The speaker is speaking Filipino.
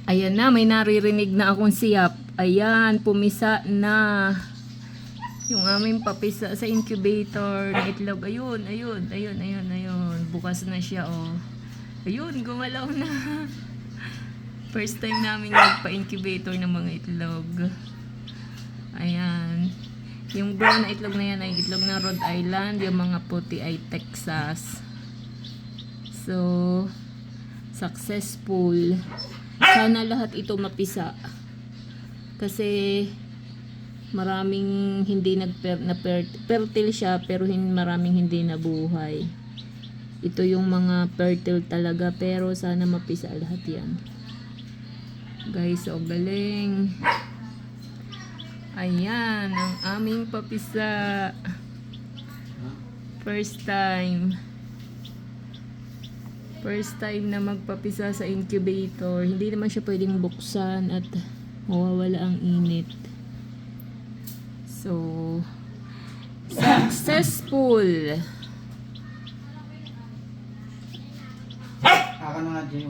Ayan na, may naririnig na akong siyap. Ayan, pumisa na. Yung aming papisa sa incubator na itlog. Ayun, ayun, ayun, ayun, ayun. Bukas na siya, oh. Ayun, gumalaw na. First time namin nagpa-incubator ng mga itlog. Ayan. Yung brown na itlog na yan ay itlog ng Rhode Island. Yung mga puti ay Texas. So, successful. Sana lahat ito mapisa. Kasi maraming hindi fertile siya pero maraming hindi nabuhay. Ito yung mga fertile talaga pero sana mapisa lahat yan. Guys, so galing. Ayan ang aming papisa. First time na magpapisa sa incubator. Hindi naman siya pwedeng buksan at mawawala ang init. So, successful. Akan na nga dyan yung